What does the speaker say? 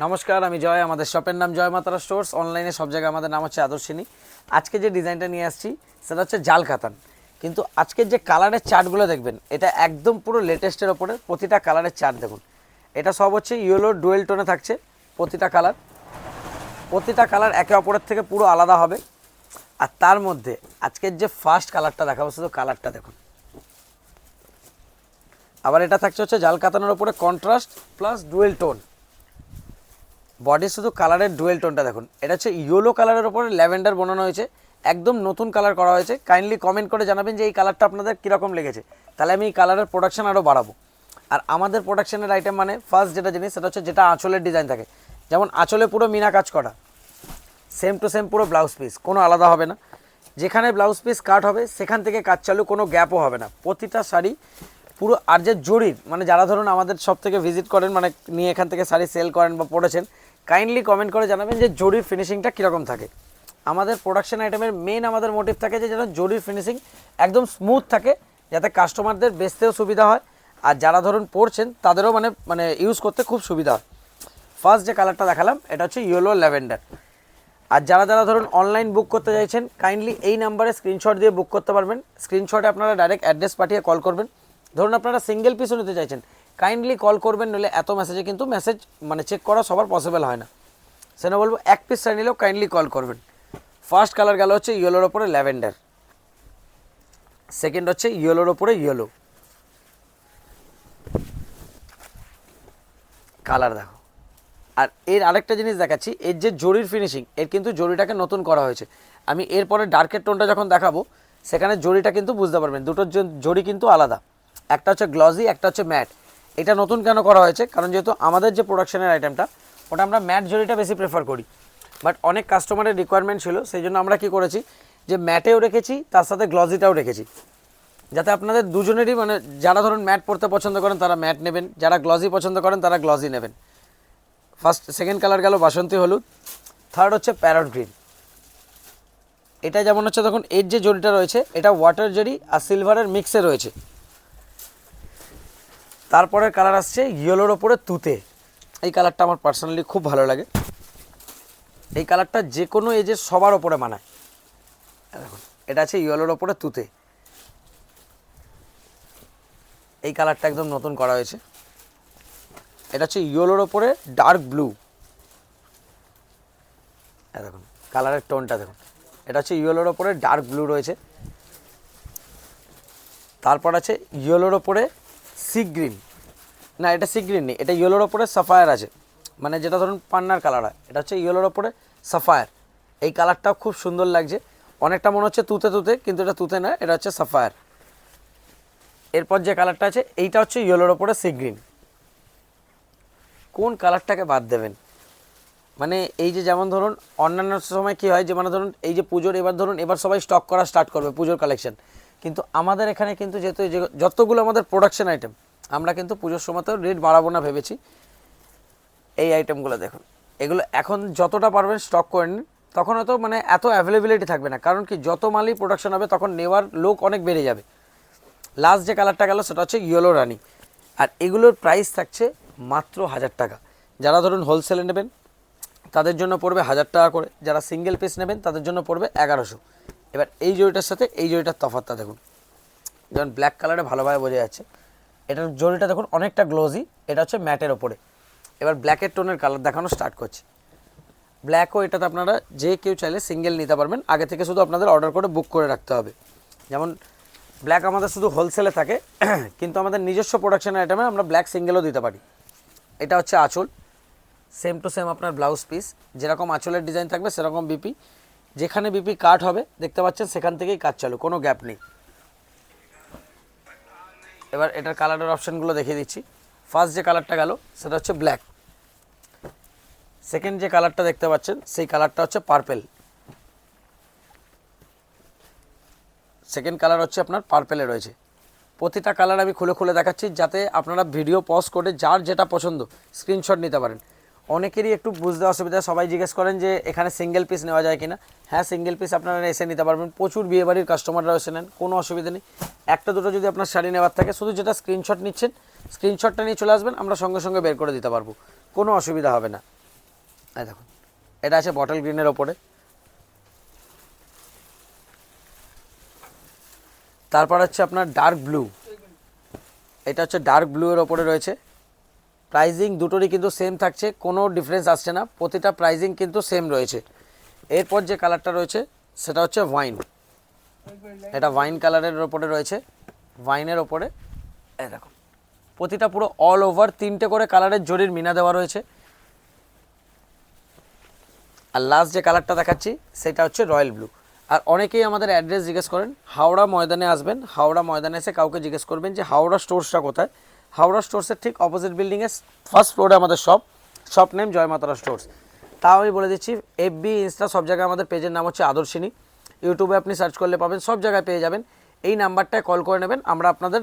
নমস্কার, আমি জয়। আমাদের শপের নাম জয় মাতারা স্টোর্স। অনলাইনে সব জায়গায় আমাদের নাম হচ্ছে আদর্শিনী। আজকে যে ডিজাইনটা নিয়ে আসছি সেটা হচ্ছে জাল কাতান। কিন্তু আজকের যে কালারের চার্টগুলো দেখবেন, এটা একদম পুরো লেটেস্টের ওপরে। প্রতিটা কালারের চার্ট দেখুন, এটা সব হচ্ছে ইয়েলো ডুয়েল টোনে থাকছে। প্রতিটা কালার একে অপরের থেকে পুরো আলাদা হবে। আর তার মধ্যে আজকের যে ফার্স্ট কালারটা দেখাবো, শুধু কালারটা দেখুন। আবার এটা থাকছে হচ্ছে জাল কাতানের ওপরে contrast plus dual tone. Body শুধু কালারের ডুয়েল টোনটা দেখুন। এটা হচ্ছে ইয়েলো কালারের ওপরে ল্যাভেন্ডার বানানো হয়েছে, একদম নতুন কালার করা হয়েছে। কাইন্ডলি কমেন্ট করে জানাবেন যে এই কালারটা আপনাদের কীরকম লেগেছে, তাহলে আমি এই কালারের প্রোডাকশন আরও বাড়াবো। আর আমাদের প্রোডাকশনের আইটেম মানে ফার্স্ট যেটা জিনিস সেটা হচ্ছে যেটা আঁচলের ডিজাইন থাকে, যেমন আঁচলে পুরো মিনা কাজ করা, সেম টু সেম পুরো ব্লাউজ পিস, কোনো আলাদা হবে না। যেখানে ব্লাউজ পিস কাট হবে সেখান থেকে কাজ চালু, কোনো গ্যাপও হবে না। প্রতিটা শাড়ি পুরো। আর যে জরির মানে যারা ধরুন আমাদের সব থেকে ভিজিট করেন, মানে নিয়ে এখান থেকে শাড়ি সেল করেন বা পড়েছেন, কাইন্ডলি কমেন্ট করে জানাবেন যে জরির ফিনিশিংটা কীরকম থাকে। আমাদের প্রোডাকশন আইটেমের মেন আমাদের মোটিভ থাকে যে যেন জরির ফিনিশিং একদম স্মুথ থাকে, যাতে কাস্টমারদের বেচতেও সুবিধা হয়, আর যারা ধরুন পড়ছেন তাদেরও মানে ইউজ করতে খুব সুবিধা হয়। ফার্স্ট যে কালারটা দেখালাম এটা হচ্ছে ইয়েলো ল্যাভেন্ডার। আর যারা ধরুন অনলাইন বুক করতে চাইছেন, কাইন্ডলি এই নাম্বারে স্ক্রিনশট দিয়ে বুক করতে পারবেন। স্ক্রিনশটে আপনারা ডাইরেক্ট অ্যাড্রেস পাঠিয়ে কল করবেন। ধরুন আপনারা সিঙ্গেল পিসও নিতে চাইছেন, কাইন্ডলি কল করবেন, নইলে এত মেসেজে কিন্তু মেসেজ মানে চেক করা সবার পসিবল হয় না। সেটা বলবো এক পিস শাড়ি নিলেও কাইন্ডলি কল করবেন। ফার্স্ট কালার গেল হচ্ছে ইয়েলোর ওপরে ল্যাভেন্ডার, সেকেন্ড হচ্ছে ইয়েলোর ওপরে ইয়েলো। কালার দেখো। আর এর আরেকটা জিনিস দেখাচ্ছি, এর যে জরির ফিনিশিং, এর কিন্তু জরিটাকে নতুন করা হয়েছে। আমি এরপরে ডার্কের টোনটা যখন দেখাবো সেখানে জরিটা কিন্তু বুঝতে পারবেন, দুটোর জরি কিন্তু আলাদা। একটা হচ্ছে গ্লসি, একটা হচ্ছে ম্যাট। এটা নতুন কেন করা হয়েছে, কারণ যেহেতু আমাদের যে প্রোডাকশনের আইটেমটা ওটা আমরা ম্যাট জরিটা বেশি প্রেফার করি, বাট অনেক কাস্টমারের রিকোয়ারমেন্ট ছিল, সেই জন্য আমরা কী করেছি যে ম্যাটেও রেখেছি, তার সাথে গ্লসিটাও রেখেছি, যাতে আপনাদের দুজনেরই মানে যারা ধরুন ম্যাট পরতে পছন্দ করেন তারা ম্যাট নেবেন, যারা গ্লসি পছন্দ করেন তারা গ্লসি নেবেন। সেকেন্ড কালার গেল বাসন্তী হলুদ, থার্ড হচ্ছে প্যারট গ্রিন। এটা যেমন হচ্ছে দেখুন, এর যে জরিটা রয়েছে এটা ওয়াটার জরি আর সিলভারের মিক্সে রয়েছে। তারপরের কালার আসছে ইয়েলোর ওপরে তুতে। এই কালারটা আমার পার্সোনালি খুব ভালো লাগে। এই কালারটা যে কোনো এজের সবার ওপরে মানায়। দেখুন এটা আছে ইয়েলোর ওপরে তুতে। এই কালারটা একদম নতুন করা হয়েছে। এটা হচ্ছে ইয়েলোর ওপরে ডার্ক ব্লু। দেখুন কালারের টোনটা দেখুন, এটা হচ্ছে ইয়েলোর ওপরে ডার্ক ব্লু রয়েছে। তারপর আছে ইয়েলোর ওপরে সি গ্রিন, না এটা সি গ্রিন নেই, এটা ইয়েলোর ওপরে সাফায়ার আছে, মানে যেটা ধরুন পান্নার কালার হয়, এটা হচ্ছে ইয়েলোর ওপরে সাফায়ার। এই কালারটাও খুব সুন্দর লাগছে, অনেকটা মনে হচ্ছে তুতে তুতে, কিন্তু এটা তুতে না, এটা হচ্ছে সাফায়ার। এরপর যে কালারটা আছে এইটা হচ্ছে ইয়েলোর ওপরে সি গ্রিন। কোন কালারটাকে বাদ দেবেন, মানে এই যে যেমন ধরুন অন্যান্য সময় কী হয় যে মানে ধরুন এই যে পুজোর এবার সবাই স্টক করা স্টার্ট করবে পুজোর কালেকশন, কিন্তু আমাদের এখানে কিন্তু যেহেতু যতগুলো আমাদের প্রোডাকশন আইটেম, আমরা কিন্তু পুজোর সময়তেও রেট বাড়াবো না ভেবেছি। এই আইটেমগুলো দেখুন, এগুলো এখন যতটা পারবেন স্টক করে নিন, তখন হয়তো মানে এত অ্যাভেলেবিলিটি থাকবে না, কারণ কি যত মালই প্রোডাকশন হবে তখন নেওয়ার লোক অনেক বেড়ে যাবে। লাস্ট যে কালারটা গেল সেটা হচ্ছে ইয়েলো রানি, আর এগুলোর প্রাইস থাকছে মাত্র 1000 টাকা। যারা ধরুন হোলসেলে নেবেন তাদের জন্য পড়বে 1000 টাকা করে, যারা সিঙ্গেল পিস নেবেন তাদের জন্য পড়বে 1100। এবার এই জরিটার সাথে এই জরিটার তফাৎটা দেখুন, যেমন ব্ল্যাক কালারে ভালোভাবে বোঝা যাচ্ছে। এটার জরিটা দেখুন অনেকটা গ্লোজি, এটা হচ্ছে ম্যাটের ওপরে। এবার ব্ল্যাকের টোনের কালার দেখানো স্টার্ট করছে। ব্ল্যাকও এটাতে আপনারা যে কেউ চাইলে সিঙ্গেল নিতে পারবেন, আগে থেকে শুধু আপনাদের অর্ডার করে বুক করে রাখতে হবে। যেমন ব্ল্যাক আমাদের শুধু হোলসেলে থাকে, কিন্তু আমাদের নিজস্ব প্রোডাকশনের আইটেমে আমরা ব্ল্যাক সিঙ্গেলও দিতে পারি। এটা হচ্ছে আঁচল, সেম টু সেম আপনার ব্লাউজ পিস, যেরকম আঁচলের ডিজাইন থাকবে সেরকম বিপি। যেখানে বিপি কাট হবে দেখতে পাচ্ছেন সেখান থেকেই কাজ চালু, কোনো গ্যাপ নেই। এবার এটার কালারের অপশানগুলো দেখিয়ে দিচ্ছি। ফার্স্ট যে কালারটা গেল সেটা হচ্ছে ব্ল্যাক। সেকেন্ড যে কালারটা দেখতে পাচ্ছেন সেই কালারটা হচ্ছে পার্পেল। সেকেন্ড কালার হচ্ছে আপনার পার্পেলে রয়েছে। প্রতিটা কালার আমি খুলে খুলে দেখাচ্ছি, যাতে আপনারা ভিডিও পজ করে যার যেটা পছন্দ স্ক্রিনশট নিতে পারেন। অনেকেরই একটু বুঝতে অসুবিধা, সবাই জিজ্ঞেস করেন যে এখানে সিঙ্গেল পিস নেওয়া যায় কিনা। হ্যাঁ, সিঙ্গেল পিস আপনারা এসে নিতে পারবেন, প্রচুর বিয়েবাড়ির কাস্টমাররা এসে নেন, কোনো অসুবিধা নেই। একটা দুটো যদি আপনার শাড়ি নেওয়ার থাকে, শুধু যেটা স্ক্রিনশট নিচ্ছেন, স্ক্রিনশটটা নিয়ে চলে আসবেন, আমরা সঙ্গে সঙ্গে বের করে দিতে পারবো, কোনো অসুবিধা হবে না। এই দেখুন, এটা আছে বটল গ্রিনের ওপরে। তারপর হচ্ছে আপনার ডার্ক ব্লু, এটা হচ্ছে ডার্ক ব্লু এর ওপরে রয়েছে। প্রাইজিং দুটোরই কিন্তু সেম থাকছে, কোনো ডিফারেন্স আসছে না, প্রতিটা প্রাইজিং কিন্তু সেম রয়েছে। এরপর যে কালারটা রয়েছে সেটা হচ্ছে ওয়াইন, এটা ওয়াইন কালারের ওপরে রয়েছে। ওয়াইনের ওপরে এই দেখুন, প্রতিটা পুরো অল ওভার 3টে করে কালারের জরির মিনা দেওয়া রয়েছে। আর লাস্ট যে কালারটা দেখাচ্ছি সেটা হচ্ছে রয়্যাল ব্লু। আর অনেকেই আমাদের অ্যাড্রেস জিজ্ঞেস করেন, হাওড়া ময়দানে আসবেন, হাওড়া ময়দানে এসে কাউকে জিজ্ঞেস করবেন যে হাওড়া স্টোর্সটা কোথায়। হাওড়া স্টোর্সের ঠিক অপোজিট বিল্ডিংয়ের ফার্স্ট ফ্লোরে আমাদের শপ নেম জয় মাতারা স্টোর্স। তাও আমি বলে দিচ্ছি, এফবি, ইনস্টা সব জায়গায় আমাদের পেজের নাম হচ্ছে আদর্শিনী। ইউটিউবে আপনি সার্চ করলে পাবেন, সব জায়গায় পেয়ে যাবেন। এই নাম্বারটায় কল করে নেবেন, আমরা আপনাদের